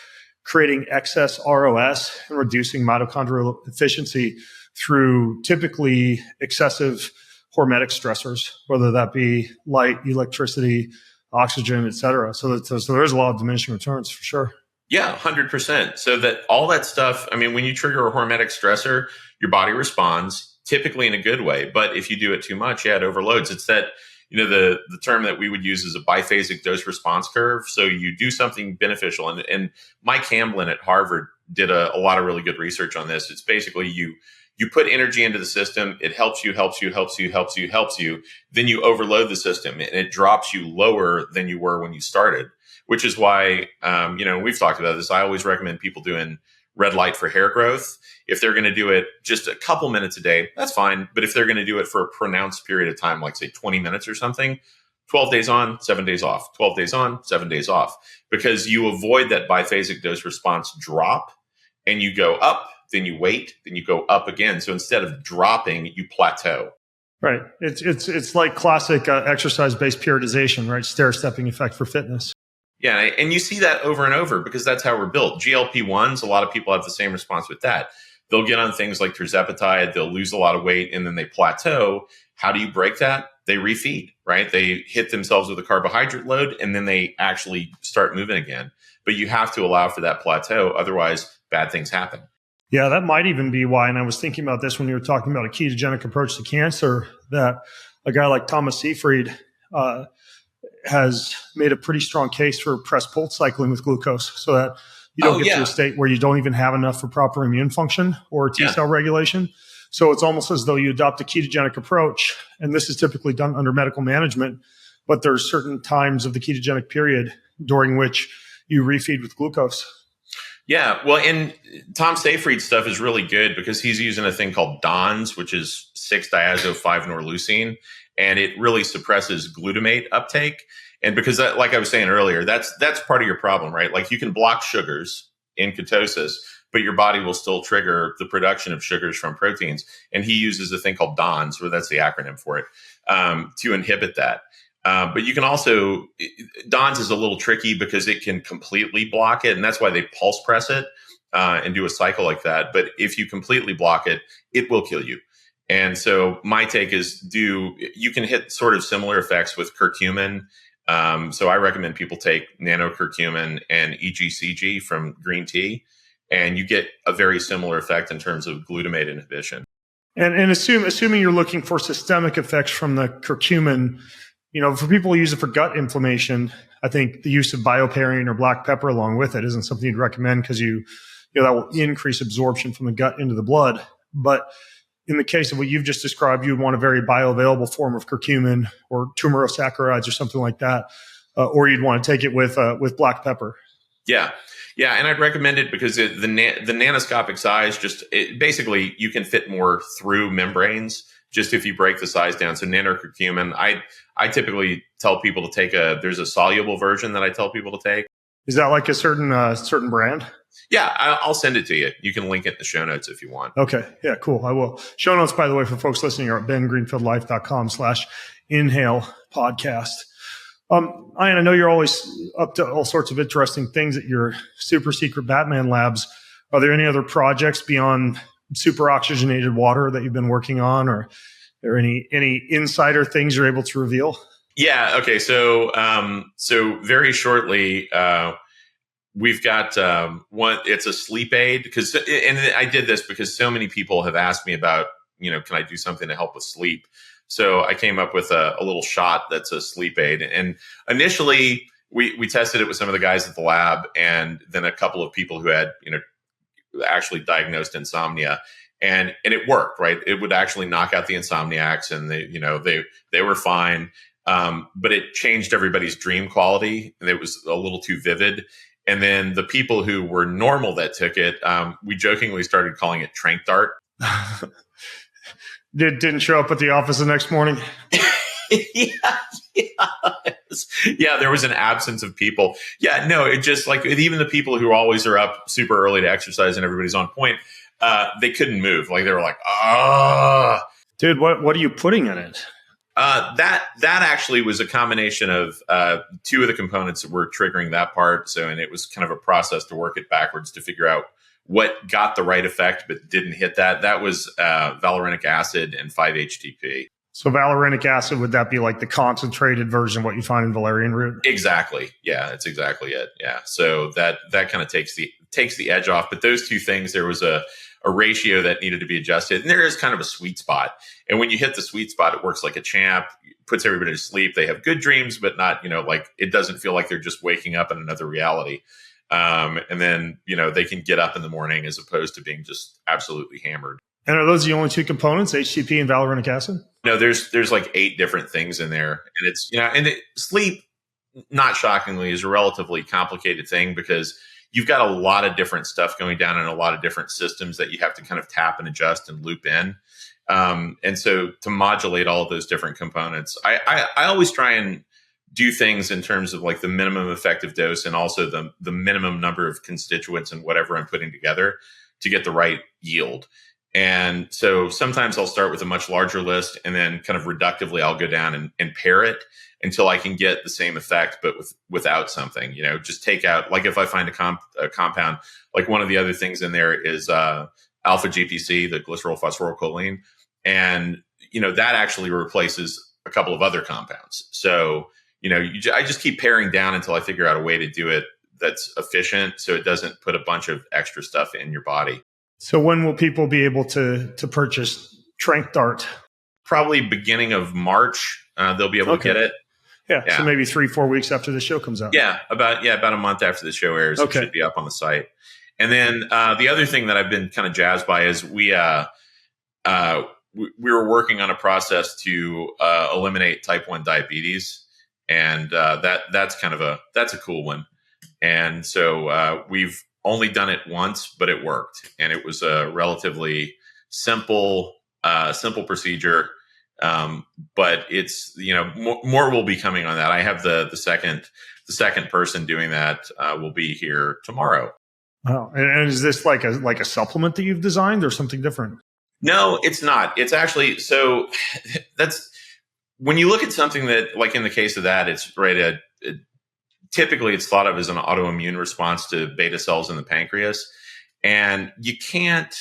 creating excess ROS and reducing mitochondrial efficiency through typically excessive hormetic stressors, whether that be light, electricity, oxygen, et cetera. So there's a lot of diminishing returns for sure. Yeah, 100%. So that all that stuff, I mean, when you trigger a hormetic stressor, your body responds typically in a good way. But if you do it too much, it overloads. It's that, the term that we would use is a biphasic dose response curve. So you do something beneficial, and Mike Hamblin at Harvard did a lot of really good research on this. It's basically you put energy into the system, it helps you. Then you overload the system and it drops you lower than you were when you started, which is why, we've talked about this. I always recommend people doing red light for hair growth. If they're going to do it just a couple minutes a day, that's fine. But if they're going to do it for a pronounced period of time, like say 20 minutes or something, 12 days on, 7 days off, 12 days on, 7 days off, because you avoid that biphasic dose response drop and you go up, then you wait, then you go up again. So instead of dropping, you plateau. Right. It's like classic exercise-based periodization, right? Stair-stepping effect for fitness. Yeah, and you see that over and over because that's how we're built. GLP-1s, a lot of people have the same response with that. They'll get on things like tirzepatide, they'll lose a lot of weight, and then they plateau. How do you break that? They refeed, right? They hit themselves with a carbohydrate load, and then they actually start moving again. But you have to allow for that plateau. Otherwise, bad things happen. Yeah, that might even be why, and I was thinking about this when you were talking about a ketogenic approach to cancer, that a guy like Thomas Seyfried has made a pretty strong case for press-pull cycling with glucose so that you don't get to a state where you don't even have enough for proper immune function or T-cell regulation. So it's almost as though you adopt a ketogenic approach, and this is typically done under medical management, but there's certain times of the ketogenic period during which you refeed with glucose. Yeah, well, and Tom Seyfried's stuff is really good because he's using a thing called DONS, which is 6-diazo-5-norleucine, and it really suppresses glutamate uptake. And because that, like I was saying earlier, that's part of your problem, right? Like you can block sugars in ketosis, but your body will still trigger the production of sugars from proteins. And he uses a thing called DONS, or that's the acronym for it, to inhibit that. But you can also, DONS is a little tricky because it can completely block it. And that's why they pulse press it and do a cycle like that. But if you completely block it, it will kill you. And so my take is you can hit sort of similar effects with curcumin. So I recommend people take nano curcumin and EGCG from green tea, and you get a very similar effect in terms of glutamate inhibition. And assuming you're looking for systemic effects from the curcumin, for people who use it for gut inflammation, I think the use of bioperine or black pepper along with it isn't something you'd recommend because that will increase absorption from the gut into the blood. But in the case of what you've just described, you would want a very bioavailable form of curcumin or tumerosaccharides or something like that, or you'd want to take it with black pepper. Yeah, and I'd recommend it because the nanoscopic size basically you can fit more through membranes just if you break the size down. So nanocurcumin, I typically tell people to take there's a soluble version that I tell people to take. Is that like a certain brand? Yeah, I'll send it to you. You can link it in the show notes if you want. Okay. Yeah, cool. I will. Show notes, by the way, for folks listening are at bengreenfieldlife.com/inhale podcast. Ian, I know you're always up to all sorts of interesting things at your super secret Batman labs. Are there any other projects beyond super oxygenated water that you've been working on, or any insider things you're able to reveal? Yeah. Okay. So very shortly, we've got one. It's a sleep aid and I did this because so many people have asked me about, can I do something to help with sleep? So I came up with a little shot that's a sleep aid. And initially we tested it with some of the guys at the lab, and then a couple of people who had, actually diagnosed insomnia, and it worked, right? It would actually knock out the insomniacs, and they were fine. But it changed everybody's dream quality, and it was a little too vivid. And then the people who were normal that took it, we jokingly started calling it Trank Dart. Didn't show up at the office the next morning. Yeah, there was an absence of people. Yeah, no, it just like even the people who always are up super early to exercise and everybody's on point, they couldn't move. Like they were like, dude, what are you putting in it? That actually was a combination of two of the components that were triggering that part. And it was kind of a process to work it backwards to figure out what got the right effect but didn't hit that. That was valerianic acid and 5-HTP. So valerianic acid, would that be like the concentrated version of what you find in valerian root? Exactly. Yeah, that's exactly it. Yeah. So that kind of takes the edge off. But those two things, there was a a ratio that needed to be adjusted. And there is kind of a sweet spot. And when you hit the sweet spot, it works like a champ, puts everybody to sleep. They have good dreams, but not, like it doesn't feel like they're just waking up in another reality. And then, they can get up in the morning as opposed to being just absolutely hammered. And are those the only two components, HTP and valeric acid? No, there's like 8 different things in there. And it's, sleep, not shockingly, is a relatively complicated thing because you've got a lot of different stuff going down in a lot of different systems that you have to kind of tap and adjust and loop in. And so to modulate all of those different components, I always try and do things in terms of like the minimum effective dose and also the minimum number of constituents and whatever I'm putting together to get the right yield. And so sometimes I'll start with a much larger list and then kind of reductively I'll go down and pair it until I can get the same effect, but without something, just take out, like if I find a compound, like one of the other things in there is alpha GPC, the glycerol phosphorylcholine. And, that actually replaces a couple of other compounds. So, I just keep paring down until I figure out a way to do it that's efficient so it doesn't put a bunch of extra stuff in your body. So when will people be able to purchase Tranq Dart? Probably beginning of March, they'll be able to get it. Yeah, so maybe 3-4 weeks after the show comes out. Yeah, about a month after the show airs, It should be up on the site. And then the other thing that I've been kind of jazzed by is we were working on a process to eliminate type 1 diabetes, and that's a cool one. And so we've only done it once, but it worked, and it was a relatively simple procedure. But it's, more will be coming on that. I have the second person doing that will be here tomorrow. Wow. And is this like a supplement that you've designed or something different? No, it's not. It's actually, so that's when you look at something that, like in the case of that, it's right. Typically it's thought of as an autoimmune response to beta cells in the pancreas. And you can't,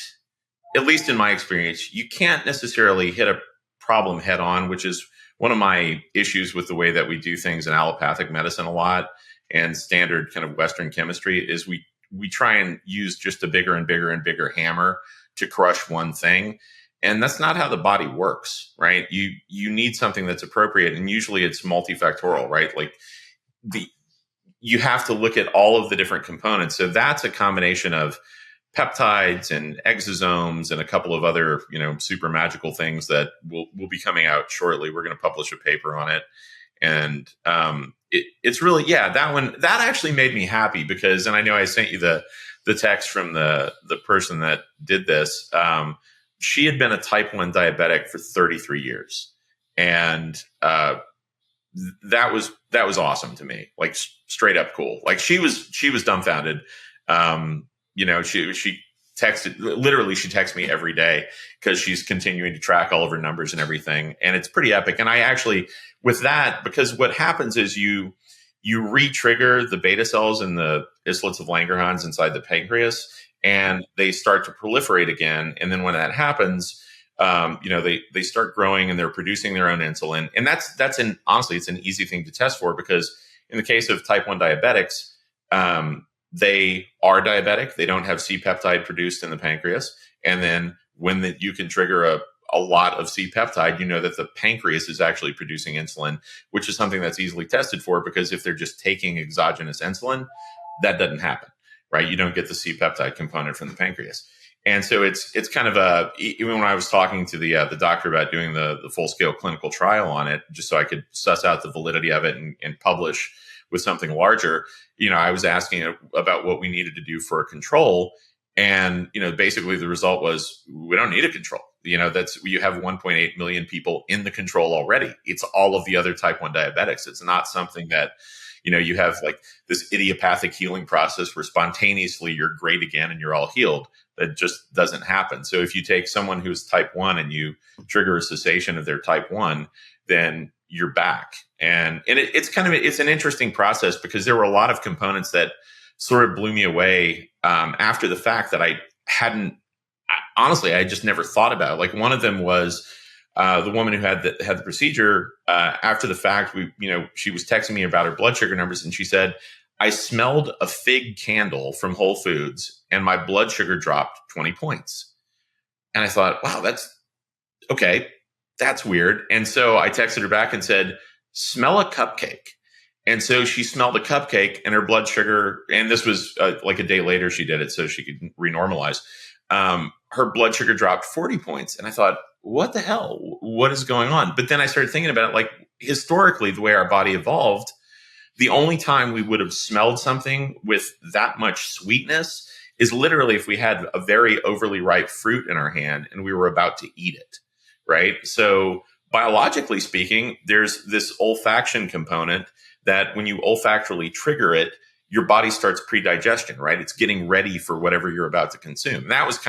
at least in my experience, you can't necessarily hit a problem head on, which is one of my issues with the way that we do things in allopathic medicine a lot and standard kind of Western chemistry is we try and use just a bigger and bigger and bigger hammer to crush one thing. And that's not how the body works, right? You need something that's appropriate. And usually it's multifactorial, right? Like you have to look at all of the different components. So that's a combination of peptides and exosomes and a couple of other, super magical things that will be coming out shortly. We're going to publish a paper on it. And it's really, that one, that actually made me happy because, and I know I sent you the text from the person that did this. She had been a type 1 diabetic for 33 years. And that was awesome to me, like straight up cool. Like she was dumbfounded. She texts me every day because she's continuing to track all of her numbers and everything. And it's pretty epic. And I actually, with that, because what happens is you re-trigger the beta cells and the islets of Langerhans inside the pancreas, and they start to proliferate again. And then when that happens, they start growing and they're producing their own insulin. And honestly, it's an easy thing to test for because in the case of type 1 diabetics, they are diabetic. They don't have C-peptide produced in the pancreas. And then when you can trigger a lot of C-peptide, you know that the pancreas is actually producing insulin, which is something that's easily tested for because if they're just taking exogenous insulin, that doesn't happen, right? You don't get the C-peptide component from the pancreas. And so it's kind of even when I was talking to the doctor about doing the full-scale clinical trial on it, just so I could suss out the validity of it and publish with something larger, I was asking about what we needed to do for a control. And, basically the result was we don't need a control. You have 1.8 million people in the control already. It's all of the other type 1 diabetics. It's not something that, you have like this idiopathic healing process where spontaneously you're great again and you're all healed. That just doesn't happen. So if you take someone who's type 1 and you trigger a cessation of their type 1, then you're back. And it's an interesting process because there were a lot of components that sort of blew me away after the fact that I just never thought about. Like one of them was the woman who had the procedure after the fact. She was texting me about her blood sugar numbers, and she said, "I smelled a fig candle from Whole Foods, and my blood sugar dropped 20 points." And I thought, wow, that's okay. That's weird. And so I texted her back and said, smell a cupcake. And so she smelled a cupcake and her blood sugar, and this was like a day later she did it so she could renormalize. Her blood sugar dropped 40 points. And I thought, what the hell? What is going on? But then I started thinking about it, like historically, the way our body evolved, the only time we would have smelled something with that much sweetness is literally if we had a very overly ripe fruit in our hand and we were about to eat it, right? So biologically speaking, there's this olfaction component that when you olfactorily trigger it, your body starts pre-digestion, right? It's getting ready for whatever you're about to consume. And that was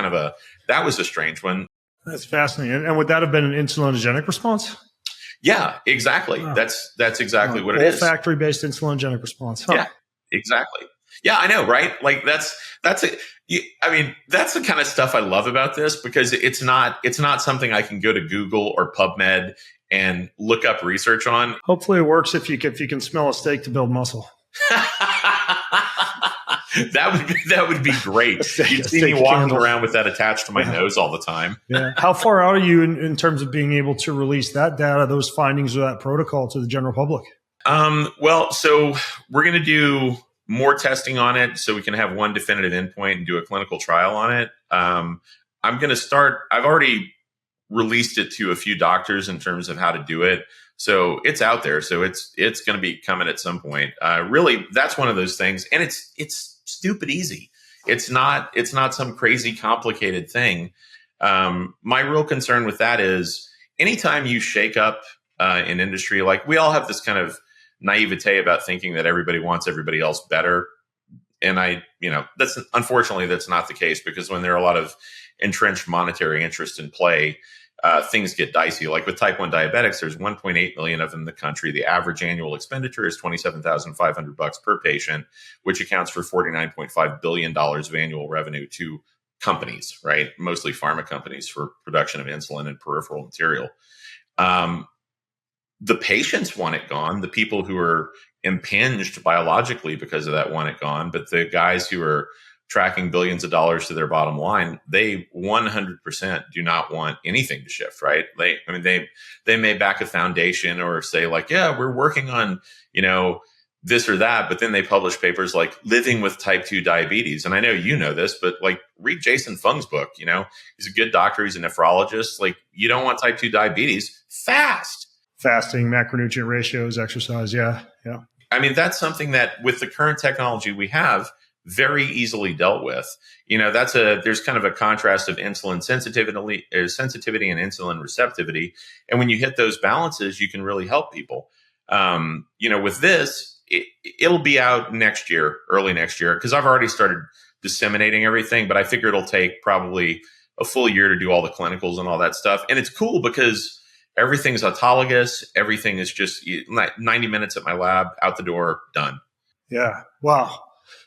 that was a strange one. That's fascinating. And would that have been an insulinogenic response? Yeah, exactly. Wow. That's exactly what it is. Olfactory-based insulinogenic response. Huh. Yeah, exactly. Yeah, I know, right? Like that's it. I mean, that's the kind of stuff I love about this, because it's not something I can go to Google or PubMed and look up research on. Hopefully, it works if you can smell a steak to build muscle. That would be great. You'd see me walking around with that attached to my nose all the time. Yeah. How far out are you in terms of being able to release that data, those findings, or that protocol to the general public? Well, so we're going to do more testing on it so we can have one definitive endpoint and do a clinical trial on it. I'm going to start. I've already released it to a few doctors in terms of how to do it. So it's out there. So it's going to be coming at some point. Really, that's one of those things. And it's stupid easy. It's not some crazy complicated thing. My real concern with that is anytime you shake up an industry, like we all have this kind of naivete about thinking that everybody wants everybody else better. And unfortunately, that's not the case, because when there are a lot of entrenched monetary interest in play, things get dicey. Like with type 1 diabetics, there's 1.8 million of them in the country. The average annual expenditure is $27,500 per patient, which accounts for $49.5 billion of annual revenue to companies, right? Mostly pharma companies for production of insulin and peripheral material. The patients want it gone. The people who are impinged biologically because of that want it gone. But the guys who are tracking billions of dollars to their bottom line, they 100% do not want anything to shift, right? They may back a foundation or say like, yeah, we're working on, this or that, but then they publish papers like Living with Type 2 Diabetes. And I know you know this, but like read Jason Fung's book, he's a good doctor, he's a nephrologist. Like you don't want type 2 diabetes, fasting, macronutrient ratios, exercise. Yeah. I mean, that's something that with the current technology we have, very easily dealt with. There's kind of a contrast of insulin sensitivity and insulin receptivity. And when you hit those balances, you can really help people. With this, it'll be out next year, early next year, because I've already started disseminating everything, but I figure it'll take probably a full year to do all the clinicals and all that stuff. And it's cool because everything's autologous. Everything is just 90 minutes at my lab, out the door, done. Yeah. Wow.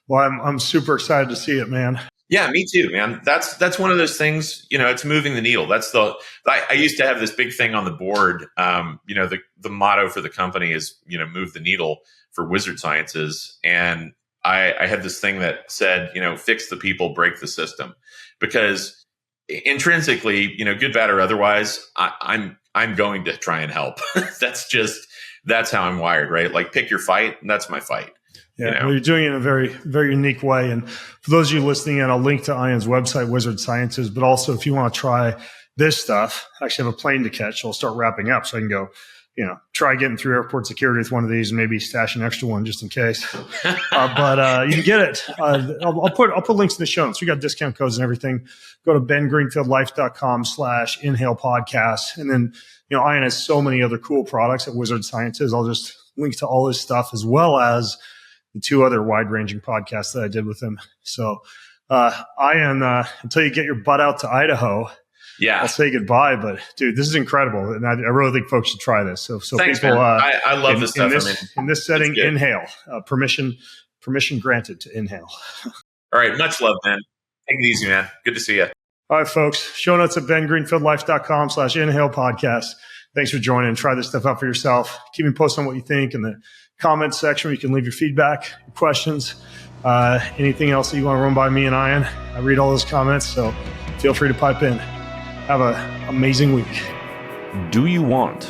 Well, I'm super excited to see it, man. Yeah, me too, man. That's one of those things, it's moving the needle. I used to have this big thing on the board. The motto for the company is, move the needle for Wizard Sciences. And I had this thing that said, fix the people, break the system, because intrinsically, good, bad, or otherwise, I'm going to try and help. That's how I'm wired, right? Like pick your fight. And that's my fight. Yeah, well, you're doing it in a very, very unique way. And for those of you listening in, I'll link to Ian's website, Wizard Sciences. But also, if you want to try this stuff, I actually have a plane to catch. So I'll start wrapping up so I can go, try getting through airport security with one of these and maybe stash an extra one just in case. But you can get it. I'll put links in the show notes. We got discount codes and everything. Go to bengreenfieldlife.com/inhale podcast. And then, Ian has so many other cool products at Wizard Sciences. I'll just link to all his stuff as well as the two other wide-ranging podcasts that I did with him. So, Ian, until you get your butt out to Idaho, I'll say goodbye. But dude, this is incredible, and I really think folks should try this. So thanks, people, I love this stuff. In this setting, inhale. Permission granted to inhale. All right, much love, man. Take it easy, man. Good to see you. All right, folks. Show notes at bengreenfieldlife.com/inhale podcast. Thanks for joining. Try this stuff out for yourself. Keep me posted on what you think in the comment section where you can leave your feedback, your questions, anything else that you want to run by me and Ian. I read all those comments, so feel free to pipe in. Have an amazing week. Do you want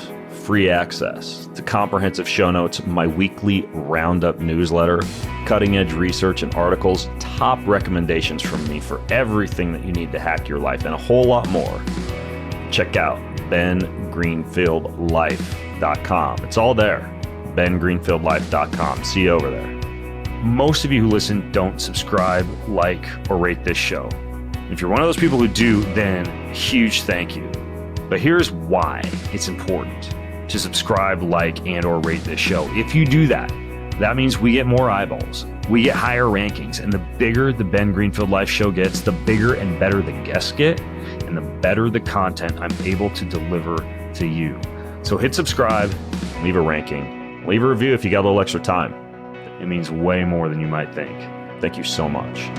free access to comprehensive show notes, my weekly roundup newsletter, cutting edge research and articles, top recommendations from me for everything that you need to hack your life, and a whole lot more? Check out bengreenfieldlife.com. It's all there. bengreenfieldlife.com. See you over there. Most of you who listen don't subscribe, like, or rate this show. If you're one of those people who do, then huge thank you. But here's why it's important to subscribe, like, and or rate this show. If you do that, that means we get more eyeballs, we get higher rankings, and the bigger the Ben Greenfield Life show gets, the bigger and better the guests get, and the better the content I'm able to deliver to you. So hit subscribe, leave a ranking, leave a review if you got a little extra time. It means way more than you might think. Thank you so much.